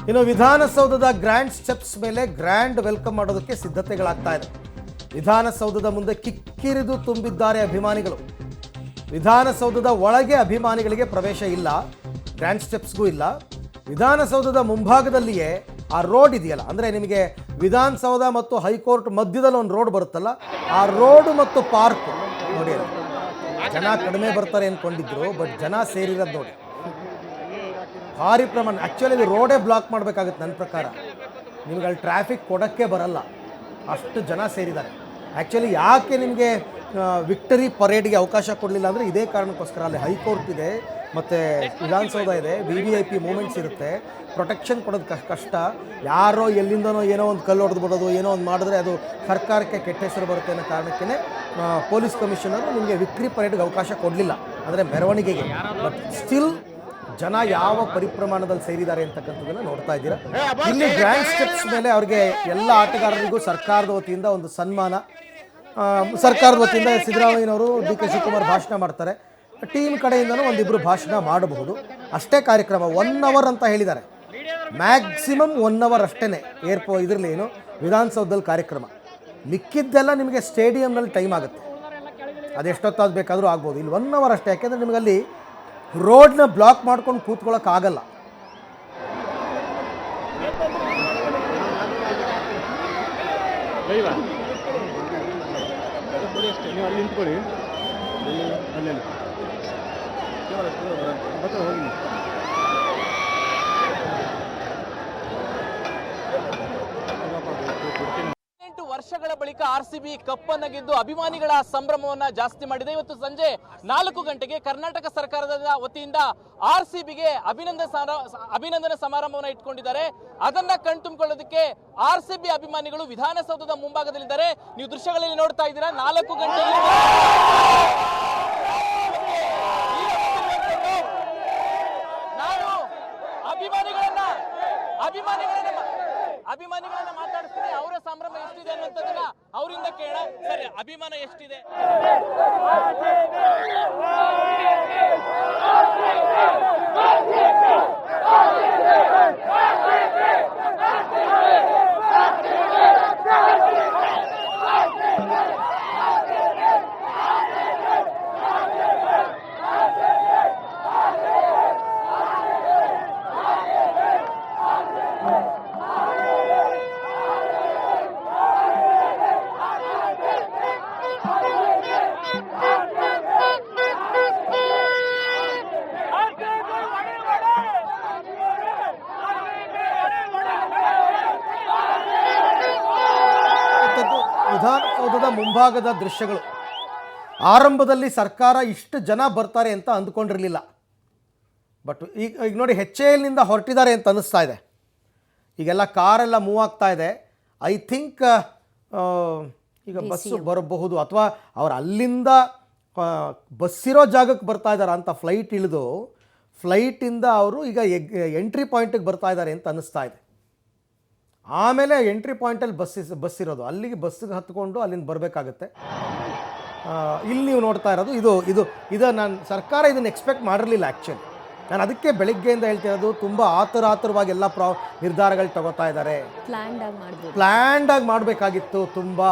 ಇನ್ನು ವಿಧಾನಸೌಧದ grand steps ಮೇಲೆ ಗ್ರ್ಯಾಂಡ್ ವೆಲ್ಕಮ್ ಮಾಡೋದಕ್ಕೆ ಸಿದ್ಧತೆಗಳಾಗ್ತಾ ಇದೆ. ವಿಧಾನಸೌಧದ ಮುಂದೆ ಕಿಕ್ಕಿರಿದು ತುಂಬಿದ್ದಾರೆ ಅಭಿಮಾನಿಗಳು. ವಿಧಾನಸೌಧದ ಒಳಗೆ ಅಭಿಮಾನಿಗಳಿಗೆ ಪ್ರವೇಶ ಇಲ್ಲ, ಗ್ರ್ಯಾಂಡ್ ಸ್ಟೆಪ್ಸ್ಗೂ ಇಲ್ಲ. ವಿಧಾನಸೌಧದ ಮುಂಭಾಗದಲ್ಲಿಯೇ ಆ ರೋಡ್ ಇದೆಯಲ್ಲ, ಅಂದರೆ ನಿಮಗೆ ವಿಧಾನಸೌಧ ಮತ್ತು ಹೈಕೋರ್ಟ್ ಮಧ್ಯದಲ್ಲಿ ಒಂದು ರೋಡ್ ಬರುತ್ತಲ್ಲ, ಆ ರೋಡ್ ಮತ್ತು ಪಾರ್ಕ್ ನೋಡಿ. ಜನ ಕಡಿಮೆ ಬರ್ತಾರೆ ಅಂದ್ಕೊಂಡಿದ್ರು, ಬಟ್ ಜನ ಸೇರಿರೋದು ನೋಡಿ ಭಾರಿ ಪ್ರಮಾಣ. ಆ್ಯಕ್ಚುಲಿ ಇದು ರೋಡೇ ಬ್ಲಾಕ್ ಮಾಡಬೇಕಾಗುತ್ತೆ ನನ್ನ ಪ್ರಕಾರ, ನಿಮ್ಗೆ ಅಲ್ಲಿ ಟ್ರಾಫಿಕ್ ಕೊಡೋಕ್ಕೆ ಬರಲ್ಲ, ಅಷ್ಟು ಜನ ಸೇರಿದ್ದಾರೆ. ಆ್ಯಕ್ಚುಲಿ ಯಾಕೆ ನಿಮಗೆ ವಿಕ್ಟರಿ ಪರೇಡ್ಗೆ ಅವಕಾಶ ಕೊಡಲಿಲ್ಲ ಅಂದರೆ ಇದೇ ಕಾರಣಕ್ಕೋಸ್ಕರ. ಅಲ್ಲಿ ಹೈಕೋರ್ಟ್ ಇದೆ ಮತ್ತು ವಿಧಾನಸೌಧ ಇದೆ, VVIP ಮೂಮೆಂಟ್ಸ್ ಇರುತ್ತೆ, ಪ್ರೊಟೆಕ್ಷನ್ ಕೊಡೋದು ಕಷ್ಟ. ಯಾರೋ ಎಲ್ಲಿಂದನೋ ಏನೋ ಒಂದು ಕಲ್ಲು ಹೊಡೆದು ಬಿಡೋದು, ಏನೋ ಒಂದು ಮಾಡಿದ್ರೆ ಅದು ಸರ್ಕಾರಕ್ಕೆ ಕೆಟ್ಟ ಹೆಸರು ಬರುತ್ತೆ ಅನ್ನೋ ಕಾರಣಕ್ಕೇ ಪೊಲೀಸ್ ಕಮಿಷನರು ನಿಮಗೆ ವಿಕ್ಟರಿ ಪರೇಡ್ಗೆ ಅವಕಾಶ ಕೊಡಲಿಲ್ಲ, ಅಂದರೆ ಮೆರವಣಿಗೆಗೆ. ಬಟ್ ಸ್ಟಿಲ್ ಜನ ಯಾವ ಪರಿಪ್ರಮಾಣದಲ್ಲಿ ಸೇರಿದ್ದಾರೆ ಅಂತಕ್ಕಂಥದ್ದನ್ನು ನೋಡ್ತಾ ಇದ್ದೀರಾ. ಇಲ್ಲಿ ಗ್ರ್ಯಾಂಡ್ ಸ್ಟೆಪ್ಸ್ ಮೇಲೆ ಅವ್ರಿಗೆ ಎಲ್ಲ ಆಟಗಾರರಿಗೂ ಸರ್ಕಾರದ ವತಿಯಿಂದ ಒಂದು ಸನ್ಮಾನ. ಸರ್ಕಾರದ ವತಿಯಿಂದ ಸಿದ್ದರಾಮಯ್ಯನವರು, DK ಶಿವಕುಮಾರ್ ಭಾಷಣ ಮಾಡ್ತಾರೆ. ಟೀಮ್ ಕಡೆಯಿಂದನೂ ಒಂದಿಬ್ಬರು ಭಾಷಣ ಮಾಡಬಹುದು, ಅಷ್ಟೇ ಕಾರ್ಯಕ್ರಮ. 1 hour ಅಂತ ಹೇಳಿದ್ದಾರೆ, ಮ್ಯಾಕ್ಸಿಮಮ್ 1 hour ಅಷ್ಟೇ ಇದರಲ್ಲಿ ಏನು ವಿಧಾನಸೌಧದಲ್ಲಿ ಕಾರ್ಯಕ್ರಮ. ಮಿಕ್ಕಿದ್ದೆಲ್ಲ ನಿಮಗೆ ಸ್ಟೇಡಿಯಂನಲ್ಲಿ ಟೈಮ್ ಆಗುತ್ತೆ, ಅದೆಷ್ಟೊತ್ತಾದ ಬೇಕಾದರೂ ಆಗ್ಬೋದು. ಇಲ್ಲಿ 1 hour ಅಷ್ಟೇ, ಯಾಕೆಂದರೆ ನಿಮಗಲ್ಲಿ ರೋಡ್ನ ಬ್ಲಾಕ್ ಮಾಡ್ಕೊಂಡು ಕೂತ್ಕೊಳ್ಳೋಕ್ಕಾಗಲ್ಲ. ವರ್ಷಗಳ ಬಳಿಕ RCB ಕಪ್ಪನ್ನು ಗೆದ್ದು ಅಭಿಮಾನಿಗಳ ಸಂಭ್ರಮವನ್ನ ಜಾಸ್ತಿ ಮಾಡಿದೆ. ಇವತ್ತು ಸಂಜೆ 4 ಗಂಟೆಗೆ ಕರ್ನಾಟಕ ಸರ್ಕಾರದ ವತಿಯಿಂದ RCBಗೆ ಅಭಿನಂದನೆ ಸಮಾರಂಭವನ್ನು ಇಟ್ಕೊಂಡಿದ್ದಾರೆ. ಅದನ್ನ ಕಣ್ತುಂಬಿಕೊಳ್ಳೋದಕ್ಕೆ RCB ಅಭಿಮಾನಿಗಳು ವಿಧಾನಸೌಧದ ಮುಂಭಾಗದಲ್ಲಿದ್ದಾರೆ. ನೀವು ದೃಶ್ಯಗಳಲ್ಲಿ ನೋಡ್ತಾ ಇದ್ದೀರಾ. 4 ಗಂಟೆಗೆ ನಾನು ಅಭಿಮಾನಿಗಳನ್ನ ಮಾತಾಡಿಸ್ತೀನಿ. ಅವರ ಸಂಭ್ರಮ ಎಷ್ಟಿದೆ ಅನ್ನೋದನ್ನ ಅವರಿಂದ ಕೇಳ. ಸರಿ, ಅಭಿಮಾನ ಎಷ್ಟಿದೆ? ವಿಧಾನಸೌಧದ ಮುಂಭಾಗದ ದೃಶ್ಯಗಳು. ಆರಂಭದಲ್ಲಿ ಸರ್ಕಾರ ಇಷ್ಟು ಜನ ಬರ್ತಾರೆ ಅಂತ ಅಂದ್ಕೊಂಡಿರಲಿಲ್ಲ, ಬಟ್ ಈಗ ನೋಡಿ HALನಿಂದ ಹೊರಟಿದ್ದಾರೆ ಅಂತ ಅನ್ನಿಸ್ತಾ ಇದೆ. ಈಗೆಲ್ಲ ಕಾರೆಲ್ಲ ಮೂವ್ ಆಗ್ತಾ ಇದೆ. ಐ ಥಿಂಕ್ ಈಗ ಬಸ್ಸು ಬರಬಹುದು, ಅಥವಾ ಅವ್ರು ಅಲ್ಲಿಂದ ಬಸ್ಸಿರೋ ಜಾಗಕ್ಕೆ ಬರ್ತಾ ಇದ್ದಾರೆ ಅಂತ ಫ್ಲೈಟ್ ಇಳಿದು ಫ್ಲೈಟಿಂದ ಅವರು ಈಗ ಎಂಟ್ರಿ ಪಾಯಿಂಟಿಗೆ ಬರ್ತಾ ಇದ್ದಾರೆ ಅಂತ ಅನ್ನಿಸ್ತಾ ಇದೆ. ಆಮೇಲೆ ಎಂಟ್ರಿ ಪಾಯಿಂಟಲ್ಲಿ ಬಸ್ ಇರೋದು, ಅಲ್ಲಿಗೆ ಬಸ್ಸಿಗೆ ಹತ್ಕೊಂಡು ಅಲ್ಲಿಂದ ಬರಬೇಕಾಗತ್ತೆ. ಇಲ್ಲಿ ನೀವು ನೋಡ್ತಾ ಇರೋದು ಇದು ನಾನು ಸರ್ಕಾರ ಇದನ್ನು ಎಕ್ಸ್ಪೆಕ್ಟ್ ಮಾಡಿರಲಿಲ್ಲ. ಆ್ಯಕ್ಚುಲಿ ನಾನು ಅದಕ್ಕೆ ಬೆಳಿಗ್ಗೆಯಿಂದ ಹೇಳ್ತಿರೋದು, ತುಂಬ ಆತುರವಾಗಿ ಎಲ್ಲ ನಿರ್ಧಾರಗಳು ತಗೋತಾ ಇದ್ದಾರೆ. ಪ್ಲ್ಯಾಂಡ್ ಆಗಿ ಮಾಡಬೇಕಾಗಿತ್ತು, ತುಂಬ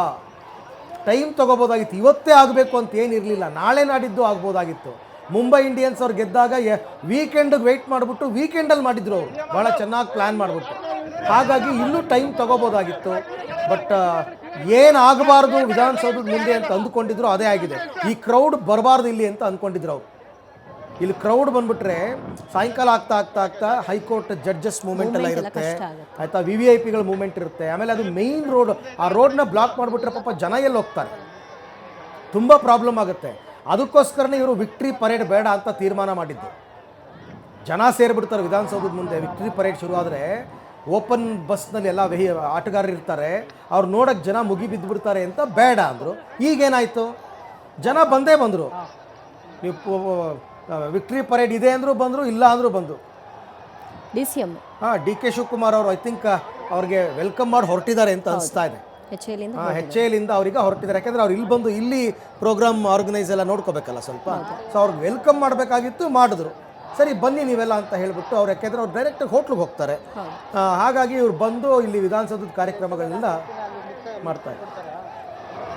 ಟೈಮ್ ತೊಗೋಬೋದಾಗಿತ್ತು. ಇವತ್ತೇ ಆಗಬೇಕು ಅಂತ ಏನಿರಲಿಲ್ಲ, ನಾಳೆ ನಾಡಿದ್ದು ಆಗ್ಬೋದಾಗಿತ್ತು. ಮುಂಬೈ ಇಂಡಿಯನ್ಸ್ ಅವ್ರು ಗೆದ್ದಾಗ ವೀಕೆಂಡಿಗೆ ವೆಯ್ಟ್ ಮಾಡಿಬಿಟ್ಟು ವೀಕೆಂಡಲ್ಲಿ ಮಾಡಿದ್ರು ಅವರು, ಭಾಳ ಚೆನ್ನಾಗಿ ಪ್ಲ್ಯಾನ್ ಮಾಡಿಬಿಟ್ಟು. ಹಾಗಾಗಿ ಇಲ್ಲೂ ಟೈಮ್ ತೊಗೋಬೋದಾಗಿತ್ತು. ಬಟ್ ಏನಾಗಬಾರ್ದು ವಿಧಾನಸೌಧದ ಮುಂದೆ ಅಂತ ಅಂದ್ಕೊಂಡಿದ್ರು, ಅದೇ ಆಗಿದೆ. ಈ ಕ್ರೌಡ್ ಬರಬಾರ್ದು ಇಲ್ಲಿ ಅಂತ ಅಂದ್ಕೊಂಡಿದ್ರು ಅವರು. ಇಲ್ಲಿ ಕ್ರೌಡ್ ಬಂದ್ಬಿಟ್ರೆ ಸಾಯಂಕಾಲ ಆಗ್ತಾ ಹೈಕೋರ್ಟ್ ಜಡ್ಜಸ್ ಮೂಮೆಂಟ್ ಎಲ್ಲ ಇರುತ್ತೆ, ಆಯಿತಾ, VVIPಗಳ ಮೂಮೆಂಟ್ ಇರುತ್ತೆ. ಆಮೇಲೆ ಅದು ಮೇಯ್ನ್ ರೋಡ್, ಆ ರೋಡ್ನ ಬ್ಲಾಕ್ ಮಾಡಿಬಿಟ್ರೆ ಪಾಪ ಜನ ಎಲ್ಲಿ ಹೋಗ್ತಾರೆ, ತುಂಬ ಪ್ರಾಬ್ಲಮ್ ಆಗುತ್ತೆ. ಅದಕ್ಕೋಸ್ಕರನೇ ಇವರು ವಿಕ್ಟ್ರಿ ಪರೇಡ್ ಬೇಡ ಅಂತ ತೀರ್ಮಾನ ಮಾಡಿದ್ದು. ಜನ ಸೇರಿಬಿಡ್ತಾರೆ ವಿಧಾನಸೌಧದ ಮುಂದೆ. ವಿಕ್ಟ್ರಿ ಪರೇಡ್ ಶುರು ಆದರೆ ಓಪನ್ ಬಸ್ನಲ್ಲಿ ಎಲ್ಲ ಆಟಗಾರರು ಇರ್ತಾರೆ, ಅವ್ರು ನೋಡೋಕ್ಕೆ ಜನ ಮುಗಿ ಬಿದ್ದುಬಿಡ್ತಾರೆ ಅಂತ ಬೇಡ ಅಂದರು. ಈಗೇನಾಯಿತು, ಜನ ಬಂದೇ ಬಂದರು. ನೀವು ವಿಕ್ಟ್ರಿ ಪರೇಡ್ ಇದೆ ಅಂದರೂ ಬಂದರು, ಇಲ್ಲ ಅಂದರೂ ಬಂದರು. DK ಶಿವಕುಮಾರ್ ಅವರು ಐ ಥಿಂಕ್ ಅವ್ರಿಗೆ ವೆಲ್ಕಮ್ ಮಾಡಿ ಹೊರಟಿದ್ದಾರೆ ಅಂತ ಅನಿಸ್ತಾ ಇದೆ. HALಯಿಂದ ಅವರಿಗೆ ಹೊರಟಿದ್ದಾರೆ. ಯಾಕೆಂದರೆ ಅವ್ರು ಇಲ್ಲಿ ಬಂದು ಇಲ್ಲಿ ಪ್ರೋಗ್ರಾಮ್ ಆರ್ಗನೈಸ್ ಎಲ್ಲ ನೋಡ್ಕೋಬೇಕಲ್ಲ ಸ್ವಲ್ಪ. ಸೊ ಅವ್ರಿಗೆ ವೆಲ್ಕಮ್ ಮಾಡಬೇಕಾಗಿತ್ತು, ಮಾಡಿದ್ರು. ಸರಿ ಬನ್ನಿ ನೀವೆಲ್ಲ ಅಂತ ಹೇಳಿಬಿಟ್ಟು ಅವ್ರು, ಯಾಕೆಂದರೆ ಅವ್ರು ಡೈರೆಕ್ಟಾಗಿ ಹೋಟ್ಲಿಗೆ ಹೋಗ್ತಾರೆ. ಹಾಗಾಗಿ ಇವ್ರು ಬಂದು ಇಲ್ಲಿ ವಿಧಾನಸೌಧದ ಕಾರ್ಯಕ್ರಮಗಳನ್ನೆಲ್ಲ ಮಾಡ್ತಾರೆ.